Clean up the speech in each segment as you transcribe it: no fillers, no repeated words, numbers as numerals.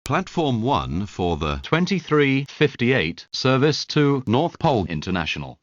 Platform 1 for the 23:58 service to North Pole International.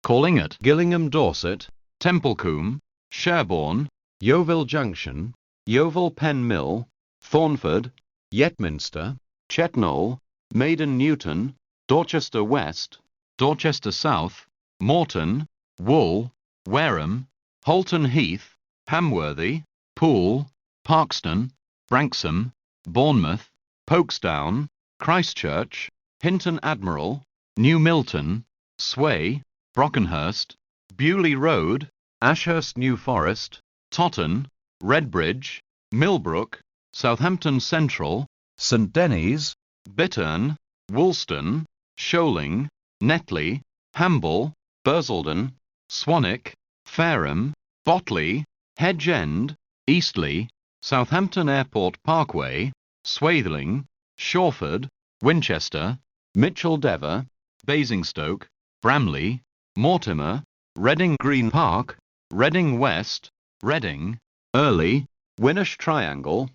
Calling at Gillingham Dorset, Templecombe, Sherborne, Yeovil Junction, Yeovil Pen Mill, Thornford, Yetminster, Chetnole, Maiden Newton, Dorchester West, Dorchester South, Morton, Wool, Wareham, Holton Heath, Hamworthy, Poole, Parkston, Branksome, Bournemouth, Folkestone, Christchurch, Hinton Admiral, New Milton, Sway, Brockenhurst, Bewley Road, Ashurst New Forest, Totton, Redbridge, Millbrook, Southampton Central, St Denis, Bitterne, Woolston, Sholing, Netley, Hamble, Bursledon, Swanwick, Fareham, Botley, Hedge End, Eastleigh, Southampton Airport Parkway, Swathling, Shawford, Winchester, Mitchell Dever, Basingstoke, Bramley, Mortimer, Reading Green Park, Reading West, Reading, Early, Winnersh Triangle,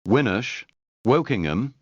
Winnersh, Wokingham,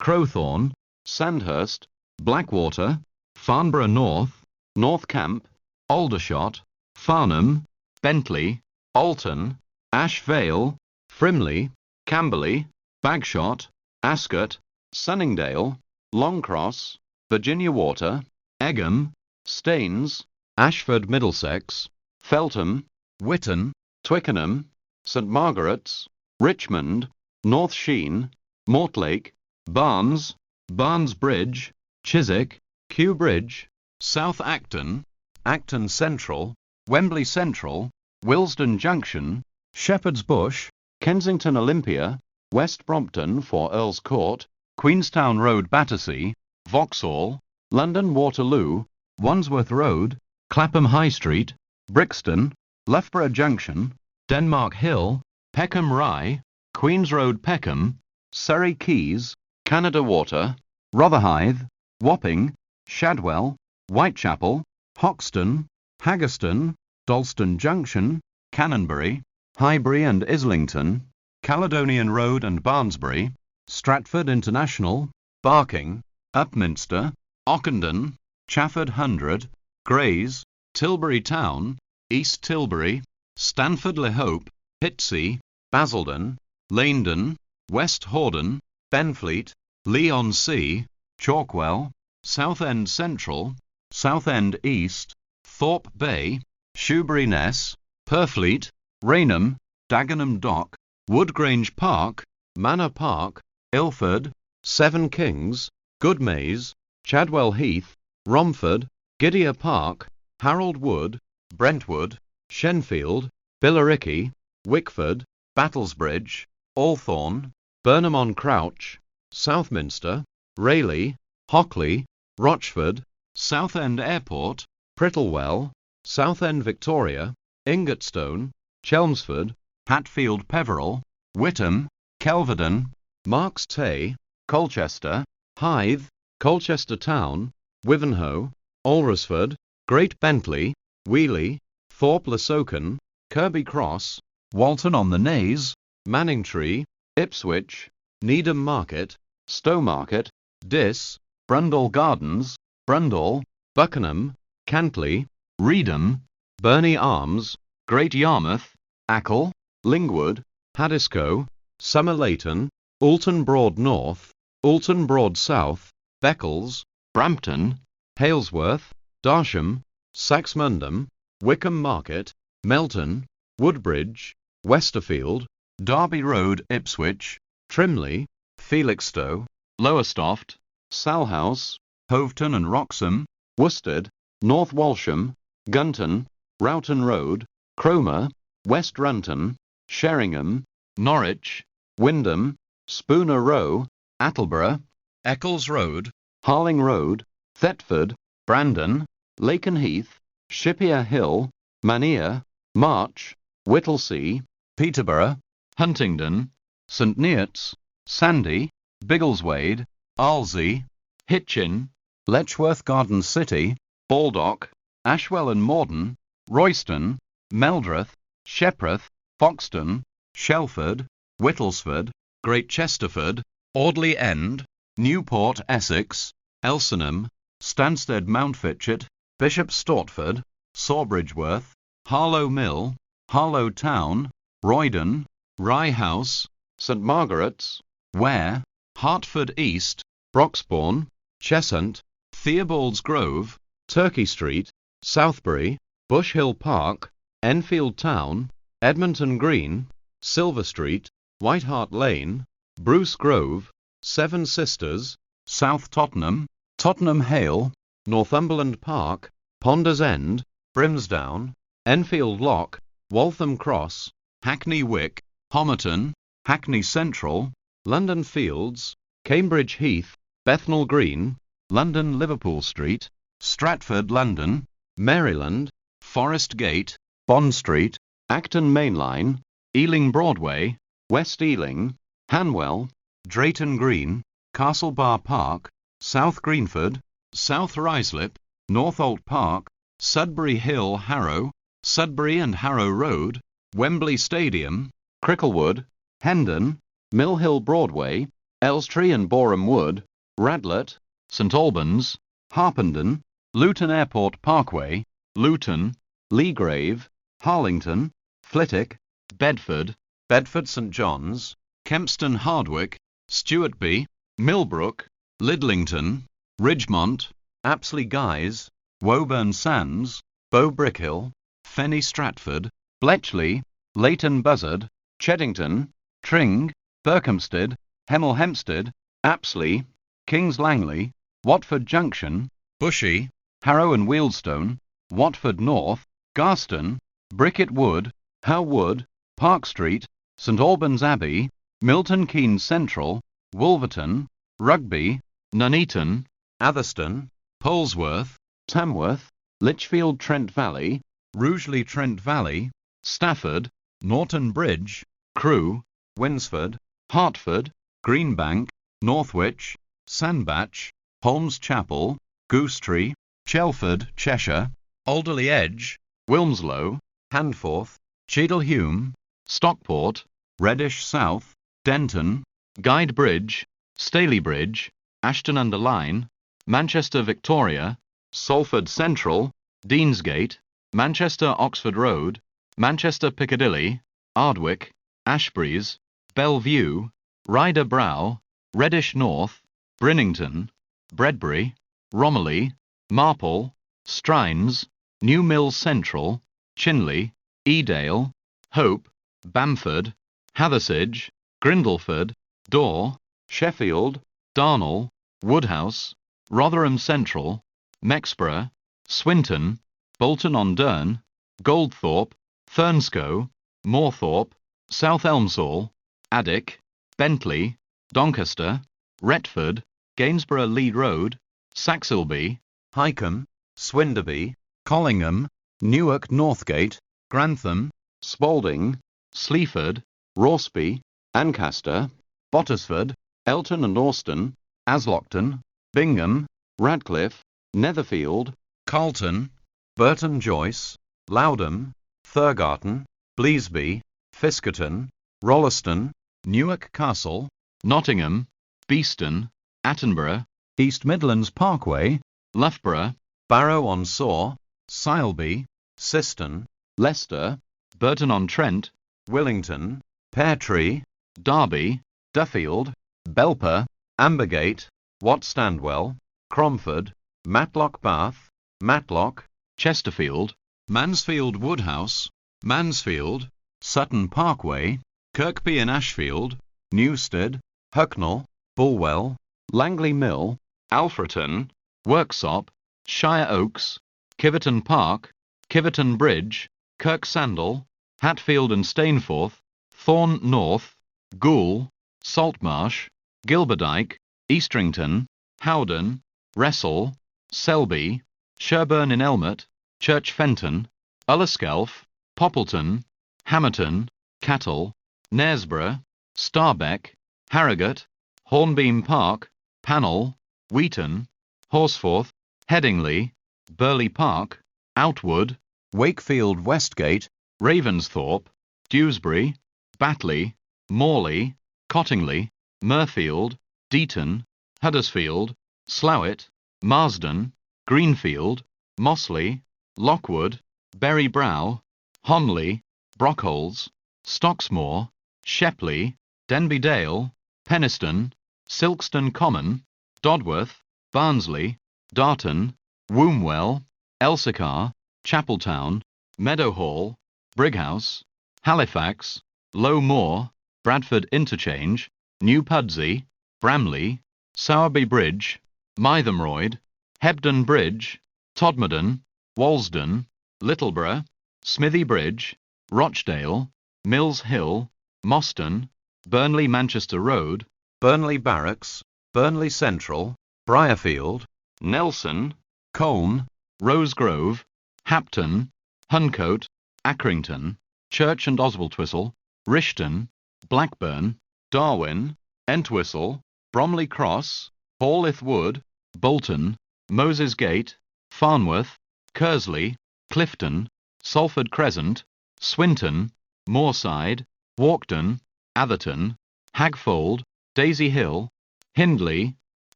Crowthorne, Sandhurst, Blackwater, Farnborough North, North Camp, Aldershot, Farnham, Bentley, Alton, Ash Vale, Frimley, Camberley, Bagshot, Ascot, Sunningdale, Longcross, Virginia Water, Egham, Staines, Ashford Middlesex, Feltham, Whitton, Twickenham, St Margaret's, Richmond, North Sheen, Mortlake, Barnes, Barnes Bridge, Chiswick, Kew Bridge, South Acton, Acton Central, Wembley Central, Willesden Junction, Shepherd's Bush, Kensington Olympia, West Brompton for Earl's Court, Queenstown Road Battersea, Vauxhall, London Waterloo, Wandsworth Road, Clapham High Street, Brixton, Loughborough Junction, Denmark Hill, Peckham Rye, Queen's Road Peckham, Surrey Quays, Canada Water, Rotherhithe, Wapping, Shadwell, Whitechapel, Hoxton, Haggerston, Dalston Junction, Canonbury, Highbury and Islington, Caledonian Road and Barnsbury, Stratford International, Barking, Upminster, Ockendon, Chafford 100, Grays, Tilbury Town, East Tilbury, Stanford le Hope, Hitsey, Basildon, Laindon, West Hordern, Benfleet, Leigh-on-Sea, Chalkwell, Southend Central, Southend East, Thorpe Bay, Shoebury Ness, Purfleet, Rainham, Dagenham Dock, Woodgrange Park, Manor Park, Ilford, Seven Kings, Goodmayes, Chadwell Heath, Romford, Gidea Park, Harold Wood, Brentwood, Shenfield, Billericay, Wickford, Battlesbridge, Althorn, Burnham-on-Crouch, Southminster, Rayleigh, Hockley, Rochford, Southend Airport, Prittlewell, Southend Victoria, Ingatstone, Chelmsford, Hatfield Peveril, Witham, Kelvedon, Marks Tey, Colchester, Hythe, Colchester Town, Wivenhoe, Alresford, Great Bentley, Wheeley, Thorpe le Soken, Kirby Cross, Walton on the Naze, Manningtree, Ipswich, Needham Market, Stowmarket, Diss, Brundall Gardens, Brundall, Buckenham, Cantley, Reedham, Burney Arms, Great Yarmouth, Acle, Lingwood, Haddiscoe, Somerleyton, Alton Broad North, Alton Broad South, Beccles, Brampton, Halesworth, Darsham, Saxmundham, Wickham Market, Melton, Woodbridge, Westerfield, Derby Road, Ipswich, Trimley, Felixstowe, Lowestoft, Salhouse, Hoveton and Wroxham, Worstead, North Walsham, Gunton, Roughton Road, Cromer, West Runton, Sheringham, Norwich, Wymondham, Spooner Row, Attleborough, Eccles Road, Harling Road, Thetford, Brandon, Lakenheath, Shippier Hill, Maneer, March, Whittlesea, Peterborough, Huntingdon, St Neots, Sandy, Biggleswade, Arlesey, Hitchin, Letchworth Garden City, Baldock, Ashwell and Morden, Royston, Meldreth, Shepreth, Foxton, Shelford, Whittlesford, Great Chesterford, Audley End, Newport, Essex, Elsenham, Stansted Mountfitchet, Bishop Stortford, Sawbridgeworth, Harlow Mill, Harlow Town, Roydon, Rye House, St Margaret's, Ware, Hertford East, Broxbourne, Cheshunt, Theobald's Grove, Turkey Street, Southbury, Bush Hill Park, Enfield Town, Edmonton Green, Silver Street, White Hart Lane, Bruce Grove, Seven Sisters, South Tottenham, Tottenham Hale, Northumberland Park, Ponders End, Brimsdown, Enfield Lock, Waltham Cross, Hackney Wick, Homerton, Hackney Central, London Fields, Cambridge Heath, Bethnal Green, London Liverpool Street, Stratford London, Maryland, Forest Gate, Bond Street, Acton Main Line, Ealing Broadway, West Ealing, Hanwell, Drayton Green, Castle Bar Park, South Greenford, South Ruislip, Northolt Park, Sudbury Hill Harrow, Sudbury and Harrow Road, Wembley Stadium, Cricklewood, Hendon, Mill Hill Broadway, Elstree and Boreham Wood, Radlett, St Albans, Harpenden, Luton Airport Parkway, Luton, Leagrave, Harlington, Flitwick, Bedford, Bedford St John's, Kempston Hardwick, Stewartby, Millbrook, Lidlington, Ridgemont, Apsley Guys, Woburn Sands, Bow Brickhill, Fenny Stratford, Bletchley, Leighton Buzzard, Cheddington, Tring, Berkhamsted, Hemel Hempstead, Apsley, Kings Langley, Watford Junction, Bushey, Harrow and Wealdstone, Watford North, Garston, Bricket Wood, How Wood, Park Street, St Albans Abbey, Milton Keynes Central, Wolverton, Rugby, Nuneaton, Atherstone, Polesworth, Tamworth, Lichfield Trent Valley, Rugeley Trent Valley, Stafford, Norton Bridge, Crewe, Winsford, Hertford, Greenbank, Northwich, Sandbach, Holmes Chapel, Goosetree, Chelford, Cheshire, Alderley Edge, Wilmslow, Handforth, Cheadlehume, Stockport, Reddish South, Denton, Guide Bridge, Staley Bridge, Ashton-under-Lyne, Manchester Victoria, Salford Central, Deansgate, Manchester Oxford Road, Manchester Piccadilly, Ardwick, Ashbury's, Bellevue, Ryder Brow, Reddish North, Brinnington, Bredbury, Romiley, Marple, Strines, New Mills Central, Chinley, Edale, Hope, Bamford, Hathersage, Grindleford, Dore, Sheffield, Darnall, Woodhouse, Rotherham Central, Mexborough, Swinton, Bolton-on-Dearne, Goldthorpe, Thurnscoe, Moorthorpe, South Elmsall, Addick, Bentley, Doncaster, Retford, Gainsborough Lead Road, Saxilby, Highcombe, Swinderby, Collingham, Newark Northgate, Grantham, Spalding, Sleaford, Rorsby, Ancaster, Bottisford, Elton and Austin, Aslockton, Bingham, Radcliffe, Netherfield, Carlton, Burton Joyce, Loudham, Thurgarton, Bleasby, Fiskerton, Rolleston, Newark Castle, Nottingham, Beeston, Attenborough, East Midlands Parkway, Loughborough, Barrow-on-Soar, Sileby, Siston, Leicester, Burton-on-Trent, Willington, Peartree, Derby, Duffield, Belper, Ambergate, Wat Standwell, Cromford, Matlock Bath, Matlock, Chesterfield, Mansfield Woodhouse, Mansfield, Sutton Parkway, Kirkby in Ashfield, Newstead, Hucknall, Bulwell, Langley Mill, Alfreton, Worksop, Shire Oaks, Kiverton Park, Kiverton Bridge, Kirksandall, Hatfield and Stainforth, Thorn North, Goole, Saltmarsh, Gilberdyke, Eastrington, Howden, Wressle, Selby, Sherburn in Elmet, Church Fenton, Ullerskelf, Poppleton, Hamerton, Cattle, Knaresborough, Starbeck, Harrogate, Hornbeam Park, Pannell, Wheaton, Horsforth, Headingley, Burley Park, Outwood, Wakefield Westgate, Ravensthorpe, Dewsbury, Batley, Morley, Cottingley, Mirfield, Deaton, Huddersfield, Slough, Marsden, Greenfield, Mossley, Lockwood, Berry Brow, Honley, Brockholes, Stocksmoor, Shepley, Denby Dale, Penistone, Silkstone Common, Dodworth, Barnsley, Darton, Wombwell, Elsecar, Chapeltown, Meadowhall, Brighouse, Halifax, Low Moor, Bradford Interchange, New Pudsey, Bramley, Sowerby Bridge, Mytholmroyd, Hebden Bridge, Todmorden, Walsden, Littleborough, Smithy Bridge, Rochdale, Mills Hill, Moston, Burnley Manchester Road, Burnley Barracks, Burnley Central, Briarfield, Nelson, Colne, Rosegrove, Hapton, Huncote, Accrington, Church and Oswaldtwistle, Rishton, Blackburn, Darwin, Entwistle, Bromley Cross, Hawlith Wood, Bolton, Moses Gate, Farnworth, Kersley, Clifton, Salford Crescent, Swinton, Moorside, Walkden, Atherton, Hagfold, Daisy Hill, Hindley,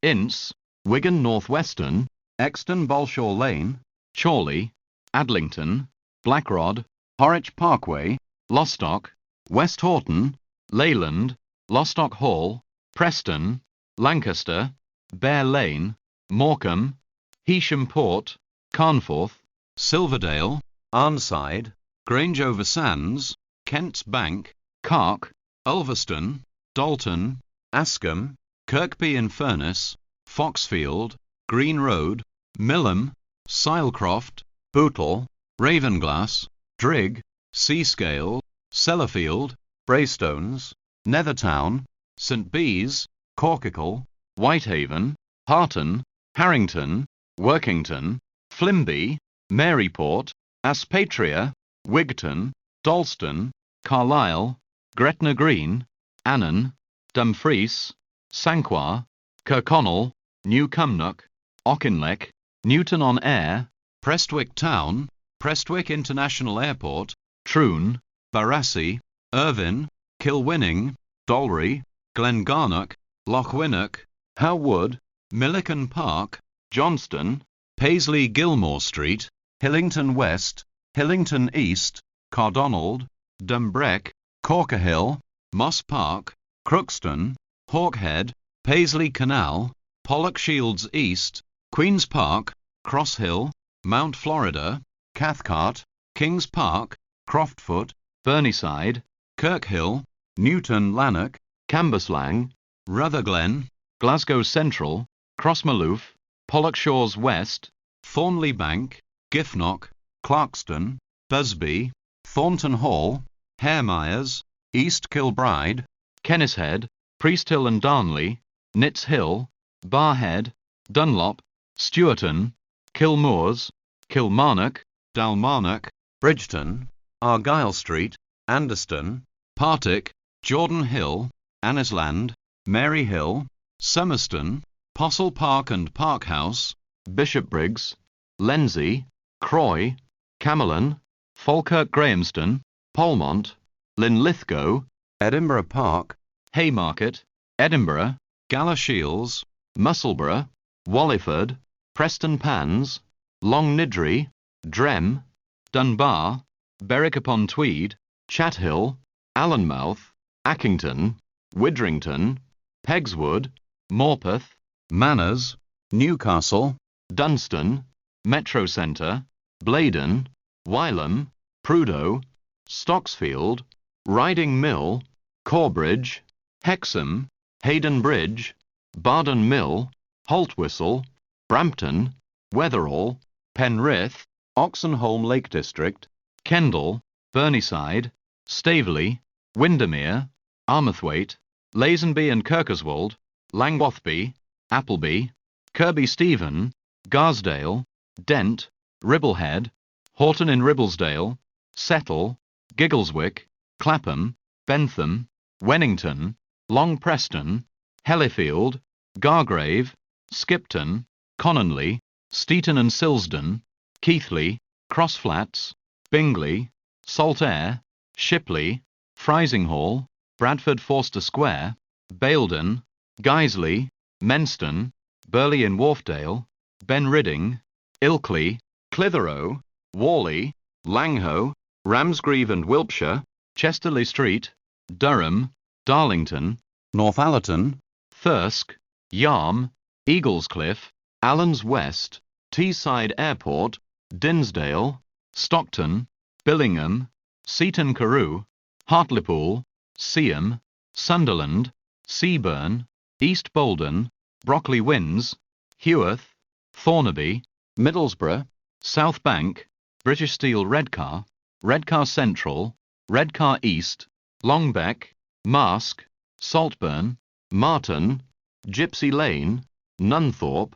Ince, Wigan North Western, Exton Bolshaw Lane, Chorley, Adlington, Blackrod, Horwich Parkway, Lostock, West Horton, Leyland, Lostock Hall, Preston, Lancaster, Bear Lane, Morecambe, Heysham Port, Carnforth, Silverdale, Arnside, Grange over Sands, Kent's Bank, Cark, Ulverston, Dalton, Askham, Kirkby in Furness, Foxfield, Green Road, Millham, Silecroft, Bootle, Ravenglass, Drigg, Seascale, Sellafield, Braystones, Nethertown, St Bees, Corkicle, Whitehaven, Harton, Harrington, Workington, Flimby, Maryport, Aspatria, Wigton, Dalston, Carlisle, Gretna Green, Annan, Dumfries, Sanquhar, Kirkconnell, New Cumnock, Auchinleck, Newton on Ayr, Prestwick Town, Prestwick International Airport, Troon, Barassie, Irvine, Kilwinning, Dolry, Glengarnock, Lochwinnock, Howwood, Milliken Park, Johnston, Paisley Gilmore Street, Hillington West, Hillington East, Cardonald, Dumbreck, Corkerhill, Moss Park, Crookston, Hawkhead, Paisley Canal, Pollokshields East, Queen's Park, Cross Hill, Mount Florida, Cathcart, Kings Park, Croftfoot, Burnyside, Kirkhill, Newton Lanark, Cambuslang, Rutherglen, Glasgow Central, Crossmaloof, Pollokshaws West, Thornley Bank, Giffnock, Clarkston, Busby, Thornton Hall, Haremyres, East Kilbride, Kennishead, Priesthill and Darnley, Nits Hill, Barhead, Dunlop, Stewarton, Kilmoors, Kilmarnock, Dalmarnock, Bridgeton, Argyle Street, Anderston, Partick, Jordan Hill, Annisland, Mary Hill, Somerston, Postle Park and Park House, Bishopbriggs, Lenzie, Croy, Camelon, Falkirk Grahamston, Polmont, Linlithgow, Edinburgh Park, Haymarket, Edinburgh, Galashiels, Musselburgh, Walliford, Preston Pans, Long Nidri, Drem, Dunbar, Berwick upon Tweed, Chathill, Allenmouth, Accington, Widrington, Pegswood, Morpeth, Manners, Newcastle, Dunstan, Metro Centre, Blaydon, Wylam, Prudo, Stocksfield, Riding Mill, Corbridge, Hexham, Hayden Bridge, Bardon Mill, Haltwhistle, Brampton, Weatherall, Penrith, Oxenholme Lake District, Kendal, Burnyside, Staveley, Windermere, Armathwaite, Lazenby and Kirkoswald, Langwathby, Appleby, Kirby Stephen, Garsdale, Dent, Ribblehead, Horton in Ribblesdale, Settle, Giggleswick, Clapham, Bentham, Wennington, Long Preston, Hellifield, Gargrave, Skipton, Cononley, Steeton and Silsden, Keighley, Crossflats, Bingley, Saltaire, Shipley, Frizinghall, Bradford Forster Square, Baildon, Guiseley, Menston, Burley in Wharfdale, Benridding, Ilkley, Clitheroe, Whalley, Langho, Ramsgreave and Wiltshire, Chesterley Street, Durham, Darlington, Northallerton, Thirsk, Yarm, Eaglescliffe, Allens West, Teesside Airport, Dinsdale, Stockton, Billingham, Seaton Carew, Hartlepool, Seaham, Sunderland, Seaburn, East Bolden, Brockley Winds, Heworth, Thornaby, Middlesbrough, South Bank, British Steel Redcar, Redcar Central, Redcar East, Longbeck, Marske, Saltburn, Marton, Gypsy Lane, Nunthorpe,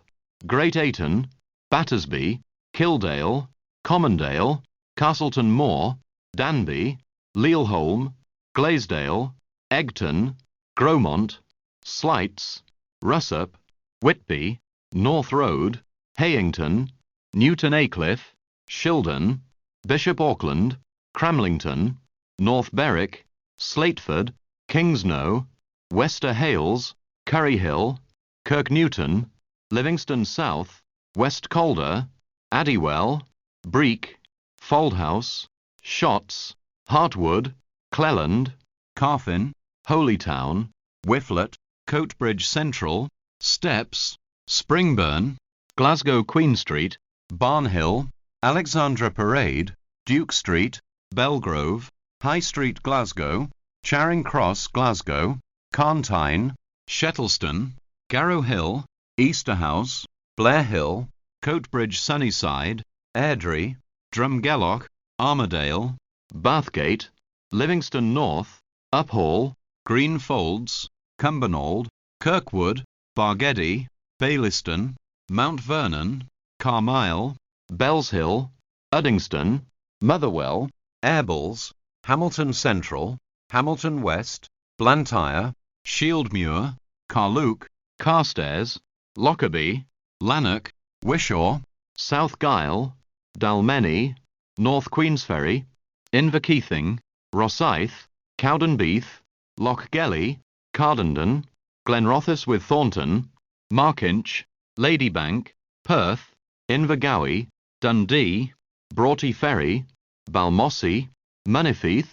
Great Ayton, Battersby, Kildale, Commondale, Castleton Moor, Danby, Lealholm, Glaisdale, Egton, Gromont, Slights, Russup, Whitby, North Road, Hayington, Newton Aycliffe, Shildon, Bishop Auckland, Cramlington, North Berwick, Slateford, Kingsnoe, Wester Hales, Curryhill, Kirknewton, Livingston South, West Calder, Addywell, Breek, Fauldhouse, Shotts, Hartwood, Cleland, Carfin, Holytown, Whifflet, Coatbridge Central, Steps, Springburn, Glasgow Queen Street, Barnhill, Alexandra Parade, Duke Street, Belgrove, High Street Glasgow, Charing Cross Glasgow, Carntine, Shettleston, Garrow Hill, Easterhouse, Blair Hill, Coatbridge Sunnyside, Airdrie, Drumgelloch, Armadale, Bathgate, Livingston North, Uphall, Green Folds, Cumbernauld, Kirkwood, Bargedy, Baillieston, Mount Vernon, Carmyle, Bellshill, Uddingston, Motherwell, Airballs, Hamilton Central, Hamilton West, Blantyre, Shieldmuir, Carluke, Carstairs, Lockerbie, Lanark, Wishaw, South Gyle, Dalmeny, North Queensferry, Inverkeithing, Rosyth, Cowdenbeath, Lochgelly, Cardendon, Glenrothes with Thornton, Markinch, Ladybank, Perth, Invergowie, Dundee, Broughty Ferry, Balmossy, Monifeith,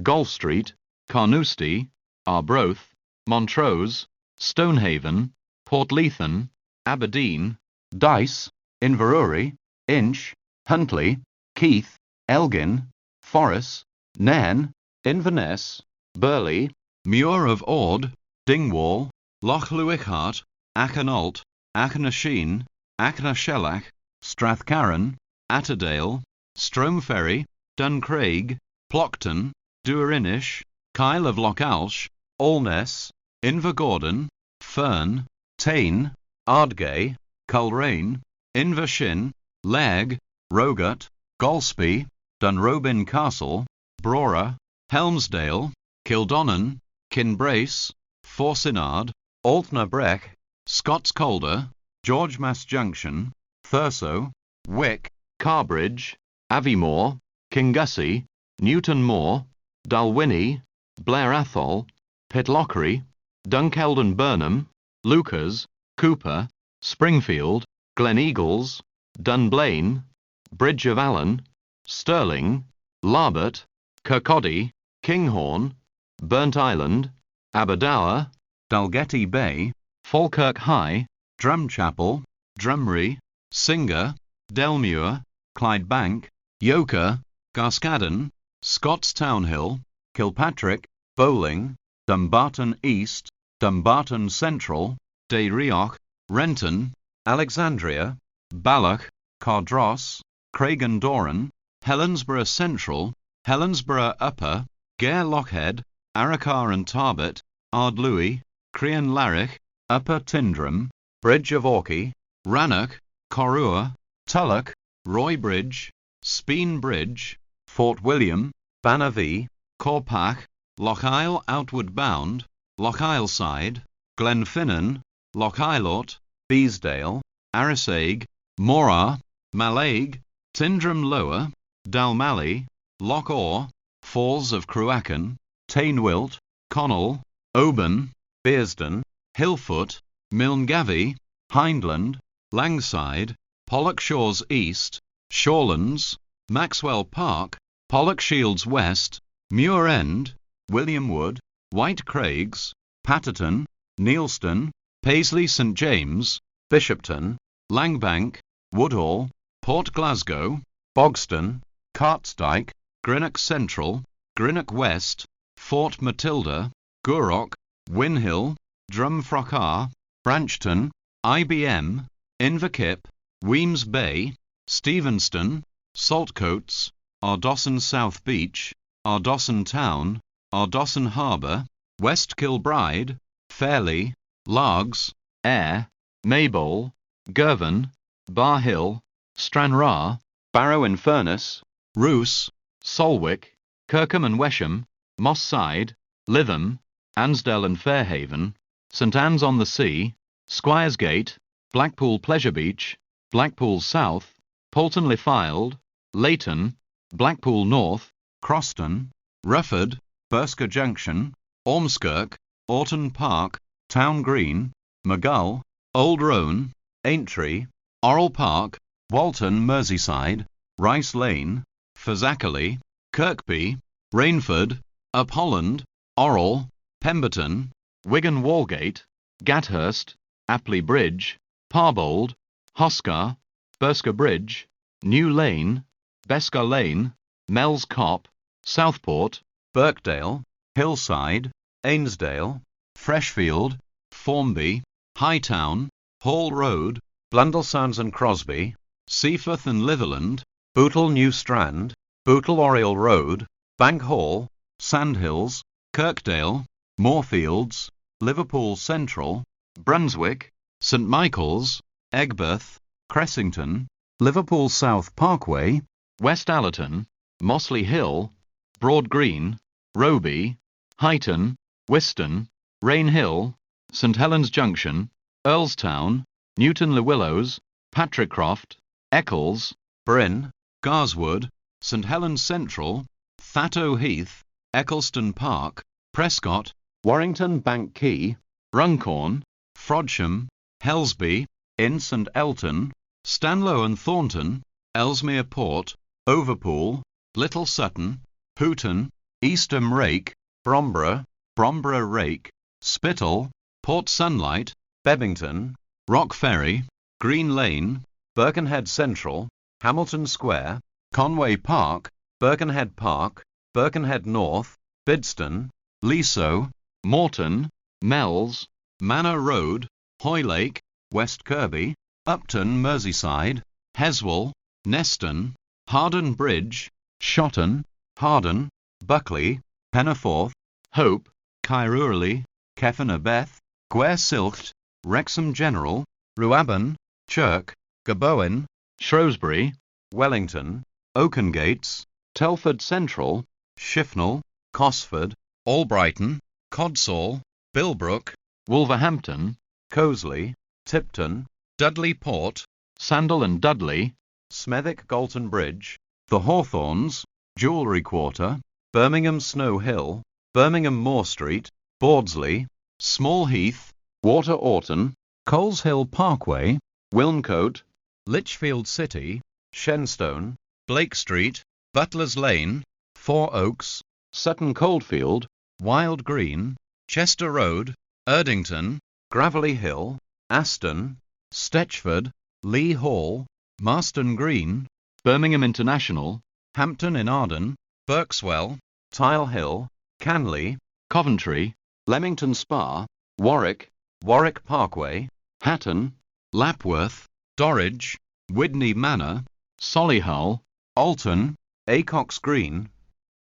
Golf Street, Carnoustie, Arbroath, Montrose, Stonehaven, Portlethen, Aberdeen, Dice, Inverurie, Inch, Huntly, Keith, Elgin, Forres, Nairn, Inverness, Burley, Muir of Ord, Dingwall, Loch Lewishart, Achanault, Achnasheen, Achnashellach, Strathcarron, Atterdale, Stromeferry, Duncraig, Plockton, Duerinish, Kyle of Lochalsh, Alness, Invergordon, Fern, Tain, Ardgay, Culrain, Invershin, Leg, Rogut, Golspie, Dunrobin Castle, Brora, Helmsdale, Kildonan, Kinbrace, Forcinard, Altna Breck, Scots Calder, Georgemas Junction, Thurso, Wick, Carbridge, Aviemore, Kingussie, Newton Moor, Dalwhinnie, Blair Athol, Pitlochry, Dunkeldon Burnham, Lucas, Cooper, Springfield, Glen Eagles, Dunblane, Bridge of Allen, Stirling, Larbert, Kirkcaldy, Kinghorn, Burnt Island, Aberdour, Dalgetty Bay, Falkirk High, Drumchapel, Drumry, Singer, Delmuir, Clydebank, Yoker, Garskadden, Scots Townhill, Kilpatrick, Bowling, Dumbarton East, Dumbarton Central, Day Rioch, Renton, Alexandria, Balloch, Cardross, Craigendoran, Helensburgh Central, Helensburgh Upper, Gare Lochhead, Arrochar and Tarbet, Ardlui, Crean Larich, Upper Tyndrum, Bridge of Orkey, Rannoch, Corrua, Tulloch, Roybridge, Speen Bridge, Fort William, Banavie, Corpach, Lochile Outward Bound, Lochileside, Glenfinnan, Lochielort, Beesdale, Arisaig, Morar, Malaig, Tyndrum Lower, Dalmally, Loch Awe, Falls of Cruachan, Tainwilt, Connell, Oban, Bearsden, Hillfoot, Milngavie, Hindland, Langside, Pollokshaws East, Shawlands, Maxwell Park, Pollokshields West, Muir End, William Wood, White Craigs, Patterton, Neilston, Paisley St James, Bishopton, Langbank, Woodhall, Port Glasgow, Bogston, Cartsdyke, Greenock Central, Greenock West, Fort Matilda, Gourock, Winhill, Drumfrochar, Branchton, IBM, Inverkip, Weems Bay, Stevenston, Saltcoats, Ardosson South Beach, Ardosson Town, Ardosson Harbour, West Kilbride, Fairley, Largs, Ayr, Maybole, Girvan, Bar Hill, Stranraer, Barrow in Furness, Roos, Solwick, Kirkham and Wesham, Moss Side, Lytham, Ansdell and Fairhaven, St Anne's on the Sea, Squires Gate, Blackpool Pleasure Beach, Blackpool South, Poulton le Fylde, Leighton, Blackpool North, Croston, Rufford, Bursker Junction, Ormskirk, Orton Park, Town Green, Maghull, Old Roan, Aintree, Orrell Park, Walton Merseyside, Rice Lane, Fazakerley, Kirkby, Rainford, Upholland, Orrell, Pemberton, Wigan Walgate, Gathurst, Apley Bridge, Parbold, Hoscar, Bursker Bridge, New Lane, Bescar Lane, Mells Cop, Southport, Birkdale, Hillside, Ainsdale, Freshfield, Formby, Hightown, Hall Road, Blundellsands and Crosby, Seaforth and Litherland, Bootle New Strand, Bootle Oriel Road, Bank Hall, Sandhills, Kirkdale, Moorfields, Liverpool Central, Brunswick, St Michael's, Aigburth, Cressington, Liverpool South Parkway, West Allerton, Mossley Hill, Broad Green, Roby, Huyton, Whiston, Rain Hill, St Helens Junction, Earlstown, Newton le Willows, Patrickcroft, Eccles, Bryn, Garswood, St Helens Central, Thatto Heath, Eccleston Park, Prescott, Warrington Bank Quay, Runcorn, Frodsham, Helsby, Ince and Elton, Stanlow and Thornton, Ellesmere Port, Overpool, Little Sutton, Hooton, Eastham Rake, Bromborough, Bromborough Rake, Spittal, Port Sunlight, Bebbington, Rock Ferry, Green Lane, Birkenhead Central, Hamilton Square, Conway Park, Birkenhead Park, Birkenhead North, Bidston, Leasoe, Morton, Mells, Manor Road, Hoylake, West Kirby, Upton Merseyside, Heswall, Neston, Harden Bridge, Shotton, Harden, Buckley, Penneforth, Hope, Kyrurley, Kefenabeth, Gwere Silcht, Wrexham General, Ruaban, Chirk, Gabowen, Shrewsbury, Wellington, Oakengates, Telford Central, Shifnal, Cosford, Albrighton, Codsall, Bilbrook, Wolverhampton, Cosley, Tipton, Dudley Port, Sandal and Dudley, Smethwick Galton Bridge, the Hawthorns, Jewellery Quarter, Birmingham Snow Hill, Birmingham Moor Street, Bawdsley, Small Heath, Water Orton, Coles Hill Parkway, Wilmcote, Lichfield City, Shenstone, Blake Street, Butler's Lane, Four Oaks, Sutton Coldfield, Wild Green, Chester Road, Erdington, Gravelly Hill, Aston, Stechford, Lee Hall, Marston Green, Birmingham International, Hampton in Arden, Berkswell, Tile Hill, Canley, Coventry, Leamington Spa, Warwick, Warwick Parkway, Hatton, Lapworth, Dorridge, Widney Manor, Solihull, Alton, Acox Green,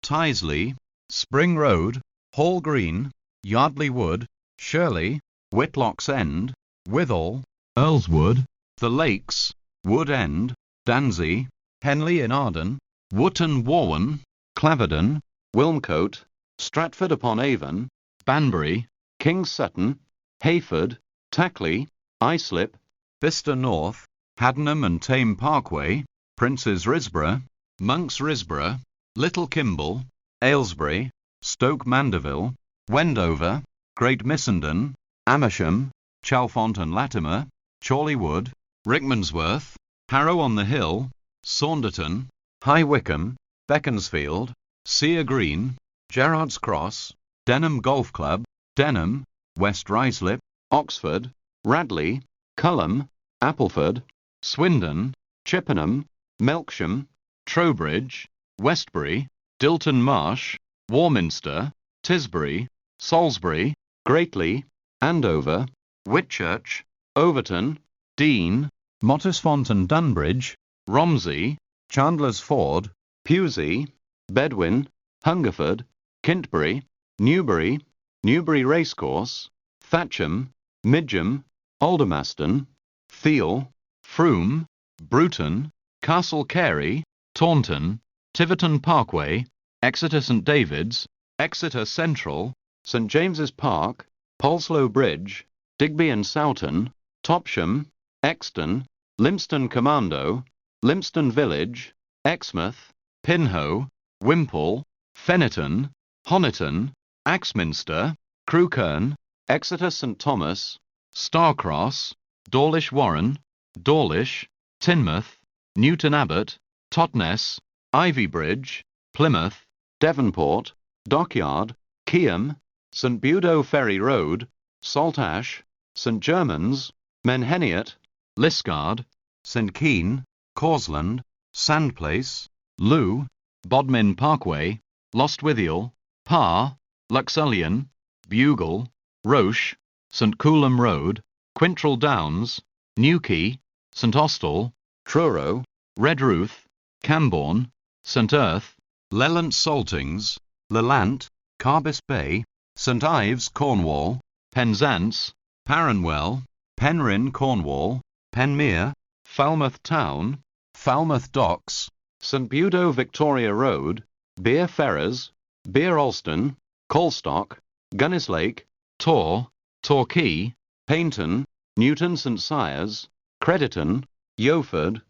Tyseley, Spring Road, Hall Green, Yardley Wood, Shirley, Whitlock's End, Withall, Earlswood, The Lakes, Wood End, Dansey, Henley in Arden, Wootton Warwen, Claverdon, Wilmcote, Stratford upon Avon, Banbury, King's Sutton, Hayford, Tackley, Islip, Bicester North, Haddenham and Tame Parkway, Prince's Risborough, Monk's Risborough, Little Kimble, Aylesbury, Stoke Mandeville, Wendover, Great Missenden, Amersham, Chalfont and Latimer, Chorley Wood, Rickmansworth, Harrow on the Hill, Saunderton, High Wycombe, Beaconsfield, Sear Green, Gerrard's Cross, Denham Golf Club, Denham, West Ruislip, Oxford, Radley, Culham, Appleford, Swindon, Chippenham, Melksham, Trowbridge, Westbury, Dilton Marsh, Warminster, Tisbury, Salisbury, Greatley, Andover, Whitchurch, Overton, Dean, Mottisfont and Dunbridge, Romsey, Chandler's Ford, Pewsey, Bedwin, Hungerford, Kintbury, Newbury, Newbury Racecourse, Thatcham, Midgham, Aldermaston, Thiel, Frome, Bruton, Castle Carey, Taunton, Tiverton Parkway, Exeter St David's, Exeter Central, St James's Park, Polslow Bridge, Digby and Sowton, Topsham, Exton, Lympston Commando, Lympston Village, Exmouth, Pinhoe, Wimpole, Fennerton, Honiton, Axminster, Crewkerne, Exeter St Thomas, Starcross, Dawlish Warren, Dawlish, Teignmouth, Newton Abbot, Totnes, Ivybridge, Plymouth, Devonport, Dockyard, Keyham, St Budo Ferry Road, Saltash, St Germans, Menheniot, Liscard, St Keen, Causland, Sandplace, Looe, Bodmin Parkway, Lostwithiel, Parr, Luxullian, Bugle, Roche, St Coulham Road, Quintrell Downs, Newquay, St Austell, Truro, Redruth, Camborne, St Erth, Lelant Saltings, Lelant, Carbis Bay, St Ives, Cornwall, Penzance, Paranwell, Penryn, Cornwall, Penmere, Falmouth Town, Falmouth Docks, St Budo Victoria Road, Beer Ferrers, Beer Alston, Colstock, Gunnislake, Tor, Torquay, Paynton, Newton St Sires, Crediton, Yeoford,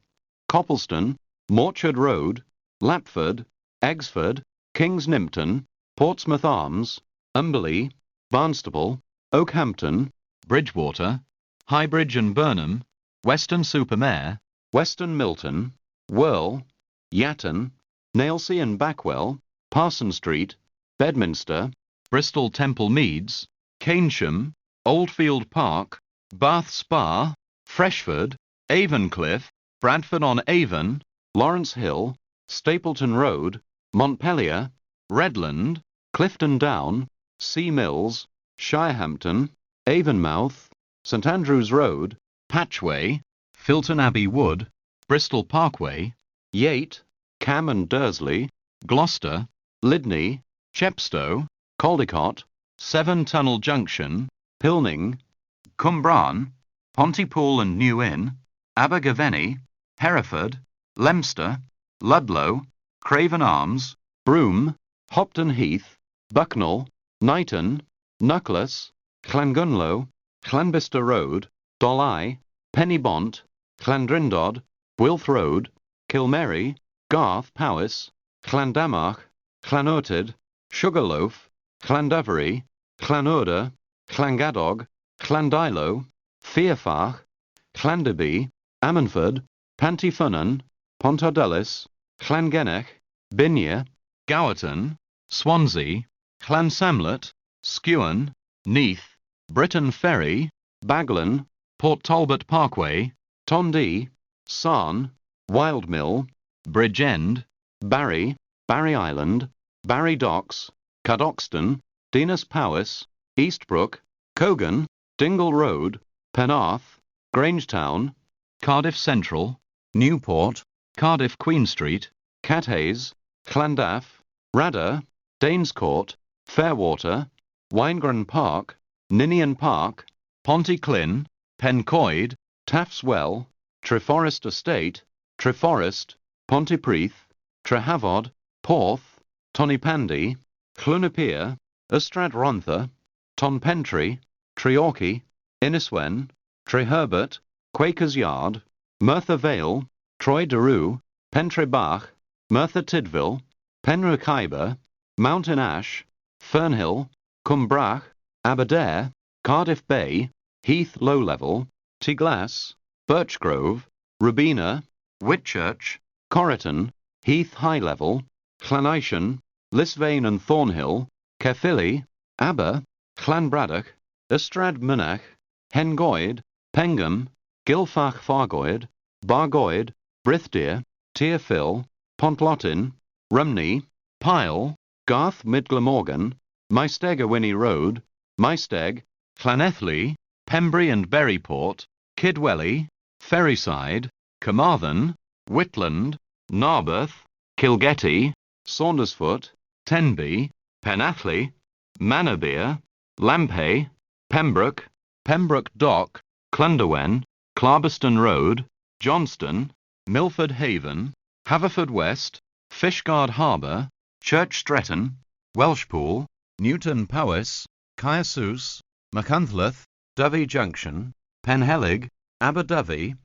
Coppleston, Morchard Road, Lapford, Eggsford, Kings Nympton, Portsmouth Arms, Umberley, Barnstaple, Oakhampton, Bridgewater, Highbridge and Burnham, Weston-super-Mare, Weston Milton, Wirral, Yatton, Nailsea and Backwell, Parson Street, Bedminster, Bristol Temple Meads, Keynsham, Oldfield Park, Bath Spa, Freshford, Avencliff, Bradford-on-Avon, Lawrence Hill, Stapleton Road, Montpellier, Redland, Clifton Down, Sea Mills, Shirehampton, Avonmouth, St Andrews Road, Patchway, Filton Abbey Wood, Bristol Parkway, Yate, Cam and Dursley, Gloucester, Lydney, Chepstow, Caldicot, Severn Tunnel Junction, Pilning, Cwmbran, Pontypool and New Inn, Abergavenny, Hereford, Leominster, Ludlow, Craven Arms, Broome, Hopton Heath, Bucknell, Knighton, Nuckless, Llangunlow, Llanbister Road, Dolai, Pennybont, Llandrindod, Wilth Road, Kilmerry, Garth Powys, Llandamach, Llanortyd, Sugarloaf, Llandovery, Llanorder, Llangadog, Llandilo, Fearfach, Llanderby, Ammanford, Pantyfunnen, Pontarddulys, Llangenech, Binyre, Gowerton, Swansea, Llansamlet, Skewen, Neath, Britton Ferry, Baglan, Port Talbot Parkway, Tondy, Sarn, Wildmill, Bridgend, Barry, Barry Island, Barry Docks, Cadoxton, Dinas Powys, Eastbrook, Cogan, Dingle Road, Penarth, Grangetown, Cardiff Central, Newport, Cardiff Queen Street, Cathayes, Llandaff, Rudder, Danescourt, Fairwater, Winegran Park, Ninian Park, Pontyclyn, Pencoed, Taff's Well, Treforest Estate, Treforest, Pontypridd, Trehavod, Porth, Tonypandy, Llwynapere, Ystrad Rhondda, Tonpentry, Treorchy, Inniswen, Treherbert, Quaker's Yard, Merthyr Vale, Troy Daru, Pentrebach, Merthyr Tydfil, Penrhyn Khyber, Mountain Ash, Fernhill, Cumbrach, Aberdare, Cardiff Bay, Heath Low Level, Tiglass, Birchgrove, Rubina, Whitchurch, Corriton, Heath High Level, Llanishen, Lisvane and Thornhill, Caerphilly, Aber, Llanbradach, Ystrad Mynach, Hengoed, Pengham, Gilfach Fargoed, Bargoed, Brythdir, Tearfill, Pontlottin, Rumney, Pyle, Garth Mid Glamorgan, Maesteg Awinny Road, Maesteg, Llanelli, Pembrey and Berryport, Kidwelly, Ferryside, Carmarthen, Whitland, Narberth, Kilgetty, Saundersfoot, Tenby, Penathley, Manorbier, Lampay, Pembroke, Pembroke Dock, Clunderwen, Clarbeston Road, Johnston, Milford Haven, Haverfordwest, Fishguard Harbour, Church Stretton, Welshpool, Newton Powys, Caersus, Machynlleth, Dovey Junction, Penhelig, Aberdyfi,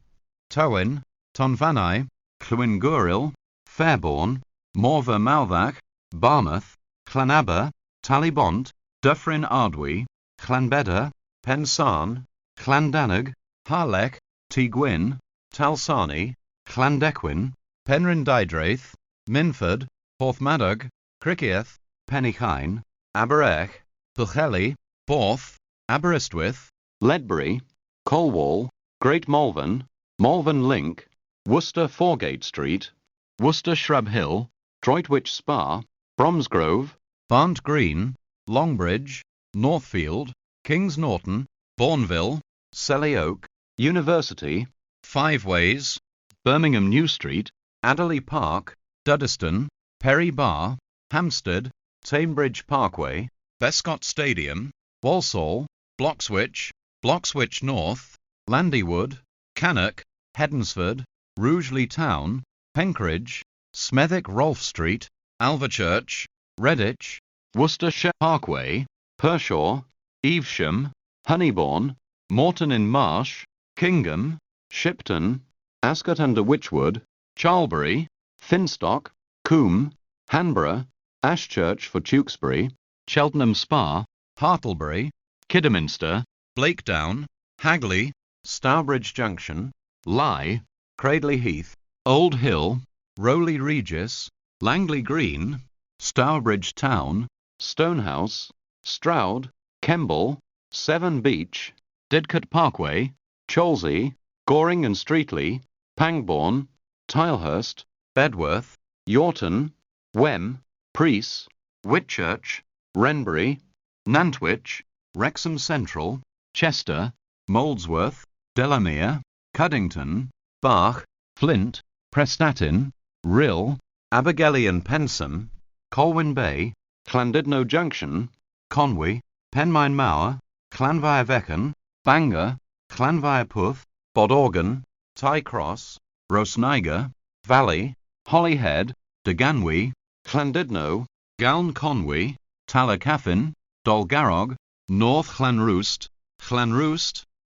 Tywyn, Tonfanau, Llwyn-Gŵyl, Fairborn, Morfa Malddach, Barmouth, Llanaber, Tallybont, Dyffryn Ardwy, Llanbedr, Pensarn, Llandannog, Harlech, Ty Gwyn, Talsarni, Llandequin, Penrhyn Daidraith, Minford, Porthmadog, Criccieth, Penichain, Aberech, Pwllheli, Porth, Aberystwyth, Ledbury, Colwall, Great Malvern, Malvern Link, Worcester Foregate Street, Worcester Shrub Hill, Droitwich Spa, Bromsgrove, Barnt Green, Longbridge, Northfield, Kings Norton, Bourneville, Selly Oak, University, Five Ways, Birmingham New Street, Adderley Park, Duddeston, Perry Bar, Hampstead, Tamebridge Parkway, Bescott Stadium, Walsall, Bloxwich, Bloxwich North, Landywood, Cannock, Hednesford, Rugeley Town, Penkridge, Smethwick Rolfe Street, Alvechurch, Redditch, Worcestershire Parkway, Pershaw, Evesham, Honeybourne, Morton in Marsh, Kingham, Shipton, Ascot under Wychwood, Charlbury, Finstock, Coombe, Hanborough, Ashchurch for Tewkesbury, Cheltenham Spa, Hartlebury, Kidderminster, Blakedown, Hagley, Stourbridge Junction, Lye, Cradley Heath, Old Hill, Rowley Regis, Langley Green, Stourbridge Town, Stonehouse, Stroud, Kemble, Severn Beach, Didcot Parkway, Cholsey, Goring and Streatley, Pangbourne, Tilehurst, Bedworth, Yorton, Wem, Preece, Whitchurch, Wrenbury, Nantwich, Wrexham Central, Chester, Molesworth, Delamere, Cuddington, Bach, Flint, Prestatyn, Rill, Abergele and Pensum, Colwyn Bay, Llandudno Junction, Conwy, Penmaen Mawr, Llanfairfechan, Bangor, Llanfairpwll, Bodorgan, Ty Cross, Rosniger, Valley, Holyhead, Deganwy, Llandudno, Galn Conwy, Tallacaffin, Dolgarrog, North Llanrwst,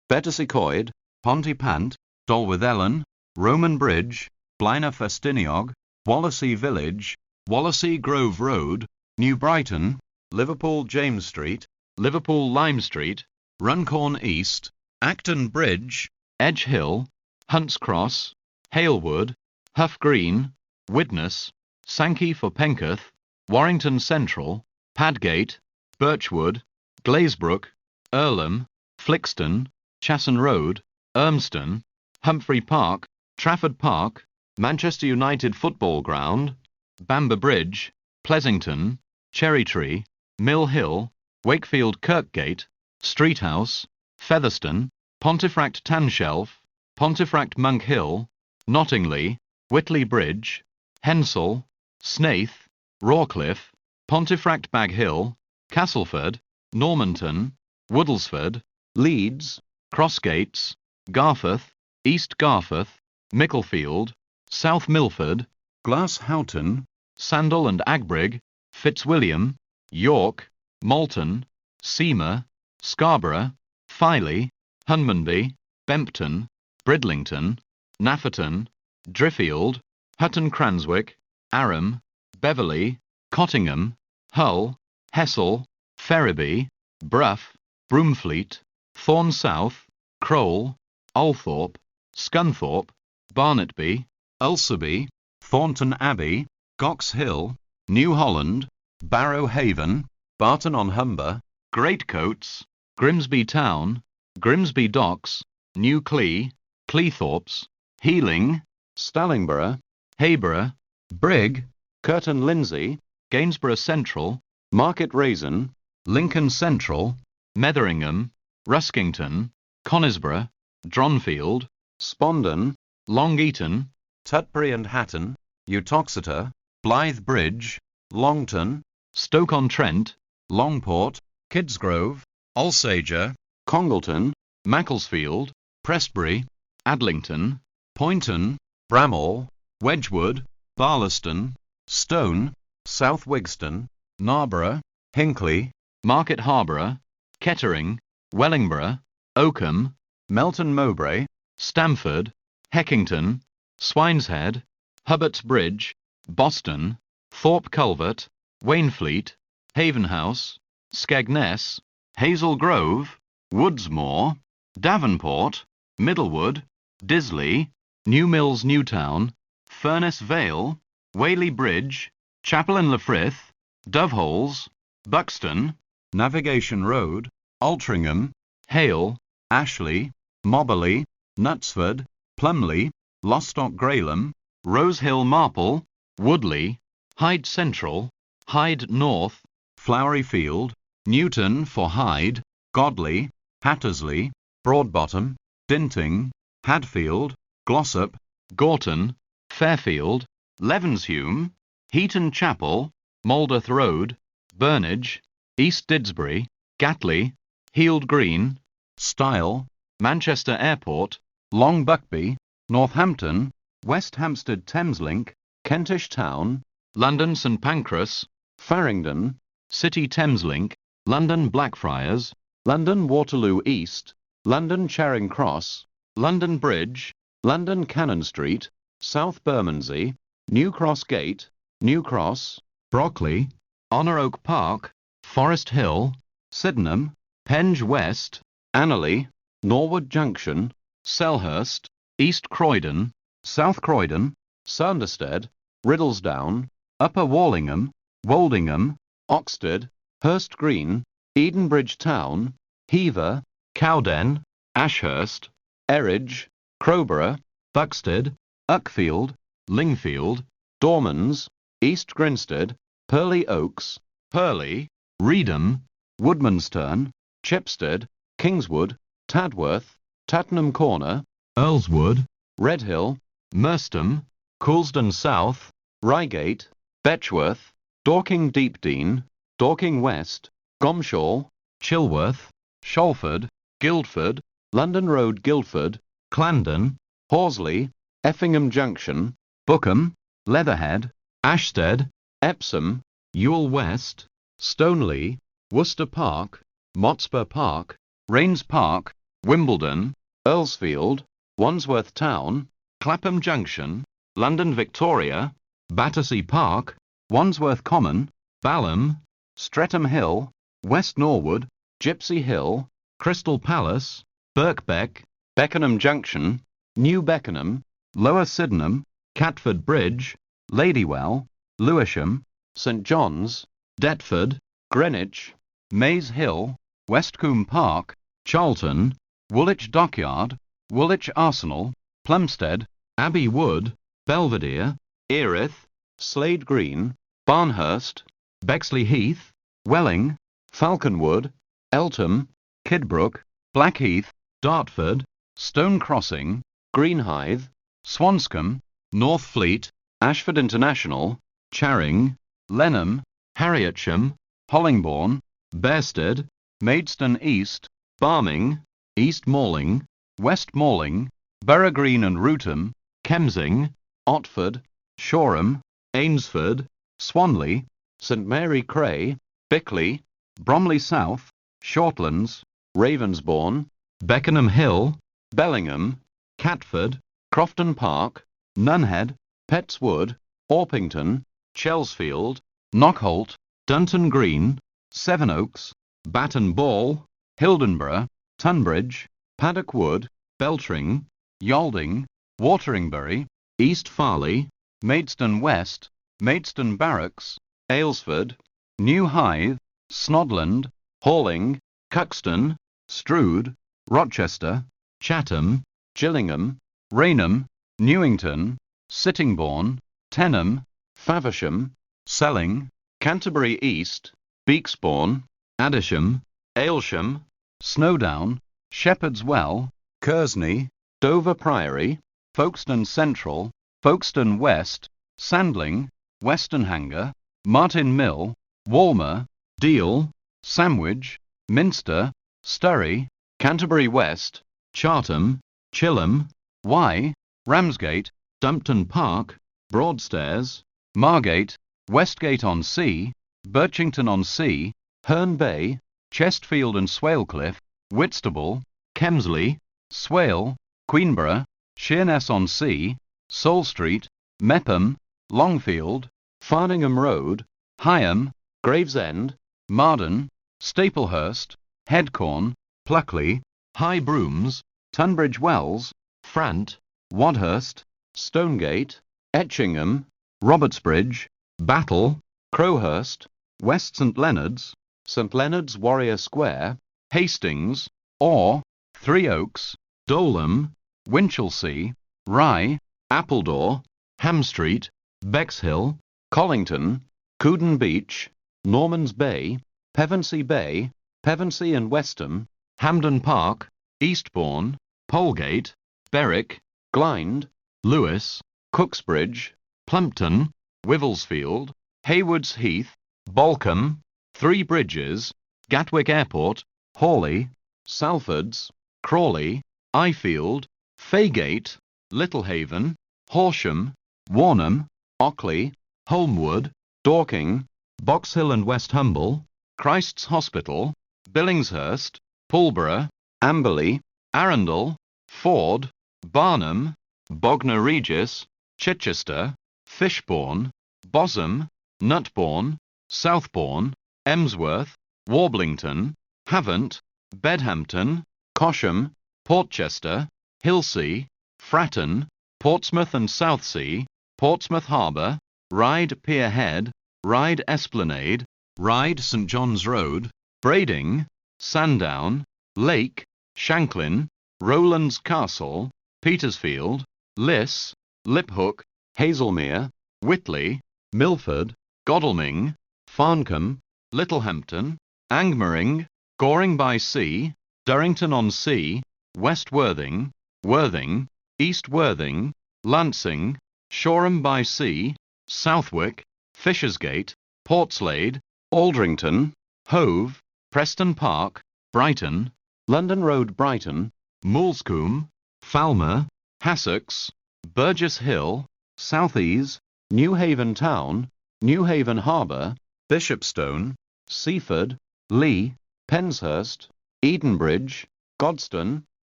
Betws y Coed, Pontypant, Dolwyddelen, Roman Bridge, Blaenau Festiniog, Wallasey Village, Wallasey Grove Road, New Brighton, Liverpool James Street, Liverpool Lime Street, Runcorn East, Acton Bridge, Edge Hill, Hunts Cross, Halewood, Hough Green, Widnes, Sankey for Penketh, Warrington Central, Padgate, Birchwood, Glazebrook, Earlham, Flixton, Chasson Road, Urmston, Humphrey Park, Trafford Park, Manchester United Football Ground, Bamber Bridge, Pleasington, Cherrytree, Mill Hill, Wakefield Kirkgate, Street House, Featherstone, Pontefract Tanshelf, Pontefract Monk Hill, Nottingley, Whitley Bridge, Hensall, Snaith, Rawcliffe, Pontefract Bag Hill, Castleford, Normanton, Woodlesford, Leeds, Crossgates, Garforth, East Garforth, Micklefield, South Milford, Glasshoughton, Sandal and Agbrigg, Fitzwilliam, York, Malton, Seymour, Scarborough, Filey, Hunmanby, Bempton, Bridlington, Nafferton, Driffield, Hutton Cranswick, Aram, Beverley, Cottingham, Hull, Hessel, Ferriby, Brough, Broomfleet, Thorn South, Crowle, Althorpe, Scunthorpe, Barnetby, Ulcerby, Thornton Abbey, Gox Hill, New Holland, Barrow Haven, Barton-on-Humber, Greatcoats, Grimsby Town, Grimsby Docks, New Clee, Cleethorpes, Healing, Stallingborough, Hayborough, Brigg, Curtin Lindsey, Gainsborough Central, Market Raisin, Lincoln Central, Metheringham, Ruskington, Conisbrough, Dronfield, Spondon, Long Eaton, Tutbury and Hatton, Uttoxeter, Blythe Bridge, Longton, Stoke-on-Trent, Longport, Kidsgrove, Alsager, Congleton, Macclesfield, Prestbury, Adlington, Poynton, Bramall, Wedgwood, Barlaston, Stone, South Wigston, Narborough, Hinckley, Market Harborough, Kettering, Wellingborough, Oakham, Melton Mowbray, Stamford, Heckington, Swineshead, Hubbart's Bridge, Boston, Thorpe Culvert, Wainfleet, Havenhouse, Skegness, Hazel Grove, Woodsmore, Davenport, Middlewood, Disley, New Mills Newtown, Furness Vale, Whaley Bridge, Chapel-in-le-Frith, Doveholes, Buxton, Navigation Road, Altrincham, Hale, Ashley, Mobberley, Knutsford, Plumley, Lostock Grailham, Rosehill Marple, Woodley, Hyde Central, Hyde North, Flowery Field, Newton for Hyde, Godley, Hattersley, Broadbottom, Dinting, Hadfield, Glossop, Gorton, Fairfield, Levenshume, Heaton Chapel, Maldoth Road, Burnage, East Didsbury, Gatley, Heald Green, Stile, Manchester Airport, Long Buckby, Northampton, West Hampstead Thameslink, Kentish Town, London St Pancras, Farringdon, City Thameslink, London Blackfriars, London Waterloo East, London Charing Cross, London Bridge, London Cannon Street, South Bermondsey, New Cross Gate, New Cross, Brockley, Honor Oak Park, Forest Hill, Sydenham, Penge West, Annerley, Norwood Junction, Selhurst, East Croydon, South Croydon, Sanderstead, Riddlesdown, Upper Wallingham, Woldingham, Oxted, Hurst Green, Edenbridge Town, Hever, Cowden, Ashurst, Eridge, Crowborough, Buxted, Uckfield, Lingfield, Dormans, East Grinstead, Purley Oaks, Purley, Reedham, Woodmansterne, Chepstead, Kingswood, Tadworth, Tattenham Corner, Earlswood, Redhill, Merstham, Coulsdon South, Reigate, Betchworth, Dorking Deepdean, Dorking West, Gomshall, Chilworth, Shalford, Guildford, London Road Guildford, Clandon, Horsley, Effingham Junction, Bookham, Leatherhead, Ashstead, Epsom, Ewell West, Stoneleigh, Worcester Park, Motspur Park, Rains Park, Wimbledon, Earlsfield, Wandsworth Town, Clapham Junction, London Victoria, Battersea Park, Wandsworth Common, Balham, Streatham Hill, West Norwood, Gypsy Hill, Crystal Palace, Birkbeck, Beckenham Junction, New Beckenham, Lower Sydenham, Catford Bridge, Ladywell, Lewisham, St John's, Deptford, Greenwich, Maze Hill, Westcombe Park, Charlton, Woolwich Dockyard, Woolwich Arsenal, Plumstead, Abbey Wood, Belvedere, Erith, Slade Green, Barnhurst, Bexley Heath, Welling, Falconwood, Eltham, Kidbrooke, Blackheath, Dartford, Stone Crossing, Greenhithe, Swanscombe, Northfleet, Ashford International, Charing, Lenham, Harrietsham, Hollingbourne, Bearsted, Maidstone East, Barming, East Malling, West Malling, Borough Green and Rootham, Kemsing, Otford, Shoreham, Ainsford, Swanley, St Mary Cray, Bickley, Bromley South, Shortlands, Ravensbourne, Beckenham Hill, Bellingham, Catford, Crofton Park, Nunhead, Petts Wood, Orpington, Chelsfield, Knockholt, Dunton Green, Sevenoaks, Batton Ball, Hildenborough, Tunbridge, Paddock Wood, Beltring, Yalding, Wateringbury, East Farley, Maidstone West, Maidstone Barracks, Aylesford, New Hythe, Snodland, Halling, Cuxton, Strood, Rochester, Chatham, Gillingham, Rainham, Newington, Sittingbourne, Tenham, Faversham, Selling, Canterbury East, Beaksbourne, Addisham, Aylsham, Snowdown, Shepherd's Well, Kersney, Dover Priory, Folkestone Central, Folkestone West, Sandling, Westonhanger, Martin Mill, Walmer, Deal, Sandwich, Minster, Sturry, Canterbury West, Chartham, Chilham, Ramsgate, Dumpton Park, Broadstairs, Margate, Westgate-on-Sea, Birchington-on-Sea, Herne Bay, Chestfield and Swalecliffe, Whitstable, Kemsley, Swale, Queenborough, Sheerness-on-Sea, Saul Street, Mepham, Longfield, Farningham Road, Higham, Gravesend, Marden, Staplehurst, Headcorn, Pluckley, High Brooms, Tunbridge Wells, Frant, Wadhurst, Stonegate, Etchingham, Robertsbridge, Battle, Crowhurst, West St Leonard's Warrior Square, Hastings, Orr, Three Oaks, Dolham, Winchelsea, Rye, Appledore, Ham Street, Bexhill, Collington, Couden Beach, Norman's Bay, Pevensey Bay, Pevensey and Westham, Hampden Park, Eastbourne, Polegate, Berwick, Glynde, Lewes, Cooksbridge, Plumpton, Wivelsfield, Haywards Heath, Balcombe, Three Bridges, Gatwick Airport, Hawley, Salfords, Crawley, Ifield, Faygate, Littlehaven, Horsham, Warnham, Ockley, Holmwood, Dorking, Boxhill and West Humble, Christ's Hospital, Billingshurst, Pulborough, Amberley, Arundel, Ford, Barnham, Bognor Regis, Chichester, Fishbourne, Bosham, Nutbourne, Southbourne, Emsworth, Warblington, Havant, Bedhampton, Cosham, Portchester, Hilsea, Fratton, Portsmouth and Southsea, Portsmouth Harbour, Ryde Pier Head, Ryde Esplanade, Ryde St John's Road, Brading, Sandown, Lake, Shanklin, Rowlands Castle, Petersfield, Liss, Liphook, Hazelmere, Whitley, Milford, Godalming, Farncombe, Littlehampton, Angmering, Goring by Sea, Durrington-on-Sea, West Worthing, Worthing, East Worthing, Lancing, Shoreham by Sea, Southwick, Fishersgate, Portslade, Aldrington, Hove, Preston Park, Brighton, London Road Brighton, Moulscombe, Falmer, Hassocks, Burgess Hill, Southease, Newhaven Town, Newhaven Harbour, Bishopstone, Seaford, Lee, Penshurst, Edenbridge, Godstone,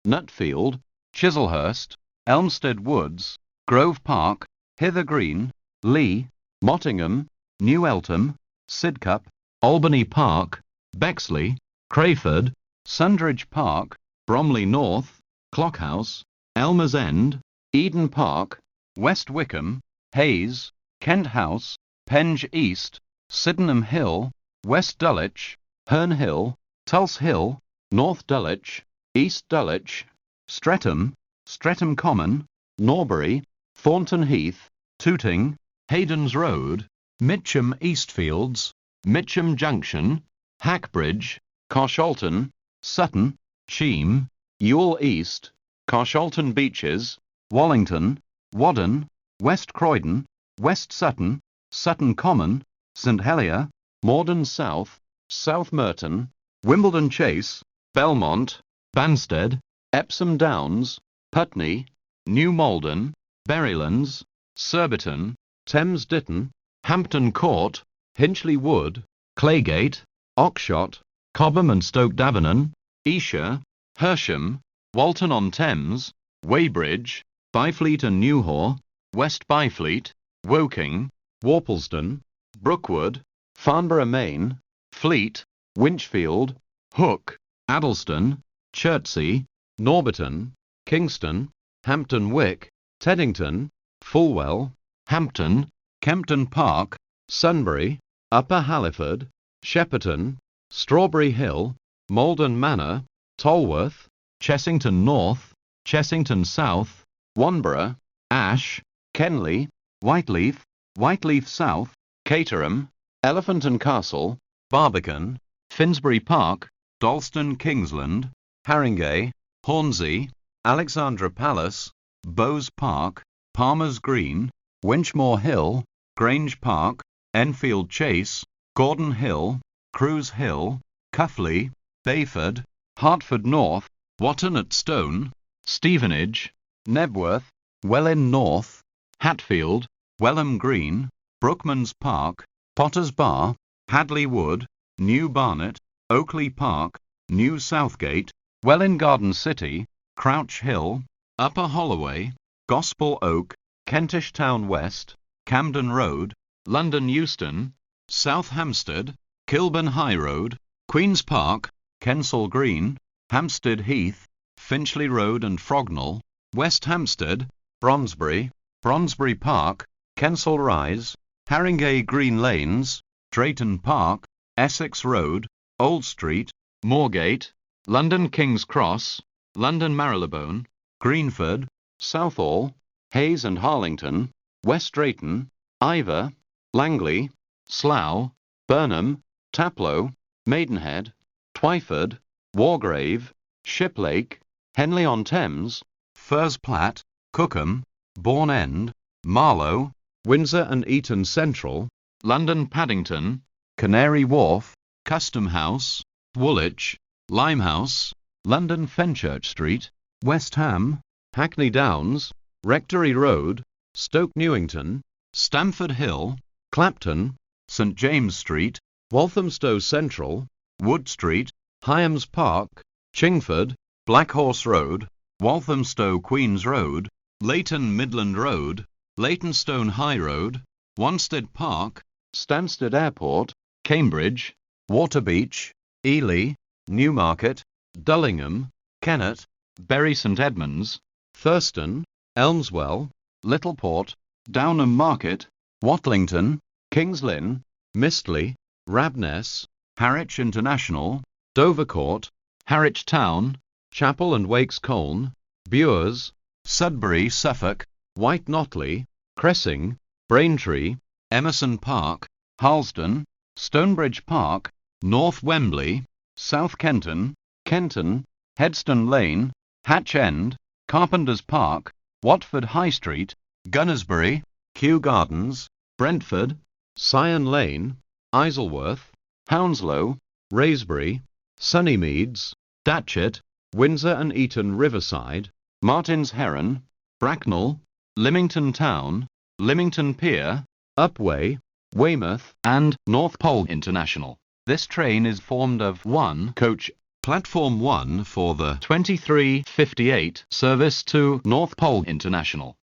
Nutfield, Chislehurst, Elmstead Woods, Grove Park, Hither Green, Lee, Mottingham, New Eltham, Sidcup, Albany Park, Bexley, Crayford, Sundridge Park, Bromley North, Clockhouse, Elmer's End, Eden Park, West Wickham, Hayes, Kent House, Penge East, Sydenham Hill, West Dulwich, Herne Hill, Tulse Hill, North Dulwich, East Dulwich, Streatham, Streatham Common, Norbury, Thornton Heath, Tooting, Hayden's Road, Mitcham Eastfields, Mitcham Junction, Hackbridge, Carshalton, Sutton, Cheam, Ewell East, Carshalton Beaches, Wallington, Wadden, West Croydon, West Sutton, Sutton Common, St Helier, Morden South, South Merton, Wimbledon Chase, Belmont, Banstead, Epsom Downs, Putney, New Malden, Berrylands, Surbiton, Thames Ditton, Hampton Court, Hinchley Wood, Claygate, Oxshott, Cobham and Stoke Davenant, Esher, Hersham, Walton-on-Thames, Weybridge, Byfleet and Newhaw, West Byfleet, Woking, Worplesdon, Brookwood, Farnborough Main, Fleet, Winchfield, Hook, Addlestone, Chertsey, Norbiton, Kingston, Hampton Wick, Teddington, Fulwell, Hampton, Kempton Park, Sunbury, Upper Halliford, Shepperton, Strawberry Hill, Malden Manor, Tolworth, Chessington North, Chessington South, Wanborough, Ash, Kenley, Whiteleaf, Whiteleaf South, Caterham, Elephant and Castle, Barbican, Finsbury Park, Dalston Kingsland, Haringey, Hornsey, Alexandra Palace, Bowes Park, Palmer's Green, Winchmore Hill, Grange Park, Enfield Chase, Gordon Hill, Cruise Hill, Cuffley, Bayford, Hertford North, Wotton at Stone, Stevenage, Nebworth, Welwyn North, Hatfield, Welham Green, Brookman's Park, Potter's Bar, Hadley Wood, New Barnet, Oakley Park, New Southgate, Welwyn Garden City, Crouch Hill, Upper Holloway, Gospel Oak, Kentish Town West, Camden Road, London Euston, South Hampstead, Kilburn High Road, Queen's Park, Kensal Green, Hampstead Heath, Finchley Road and Frognall, West Hampstead, Bronsbury, Bronsbury Park, Kensal Rise, Haringey Green Lanes, Drayton Park, Essex Road, Old Street, Moorgate, London King's Cross, London Marylebone, Greenford, Southall, Hayes and Harlington, West Drayton, Iver, Langley, Slough, Burnham, Taplow, Maidenhead, Twyford, Wargrave, Shiplake, Henley-on-Thames, Furze Plat, Cookham, Bourne End, Marlow, Windsor and Eton Central, London Paddington, Canary Wharf, Custom House, Woolwich, Limehouse, London Fenchurch Street, West Ham, Hackney Downs, Rectory Road, Stoke Newington, Stamford Hill, Clapton, St James Street, Walthamstow Central, Wood Street, Hyams Park, Chingford, Blackhorse Road, Walthamstow Queen's Road, Leighton Midland Road, Leytonstone High Road, Wanstead Park, Stansted Airport, Cambridge, Waterbeach, Ely, Newmarket, Dullingham, Kennet, Bury St Edmunds, Thurston, Elmswell, Littleport, Downham Market, Watlington, King's Lynn, Mistley, Rabness, Harwich International, Dovercourt, Harwich Town, Chapel and Wakes Colne, Bures, Sudbury, Suffolk, White Notley, Cressing, Braintree, Emerson Park, Harlesden, Stonebridge Park, North Wembley, South Kenton, Kenton, Headstone Lane, Hatch End, Carpenter's Park, Watford High Street, Gunnersbury, Kew Gardens, Brentford, Syon Lane, Isleworth, Hounslow, Wraysbury, Sunnymeads, Datchet, Windsor and Eton Riverside, Martin's Heron, Bracknell, Lymington Town, Lymington Pier, Upwey, Weymouth, and North Pole International. This train is formed of one coach, Platform 1 for the 23:58 service to North Pole International.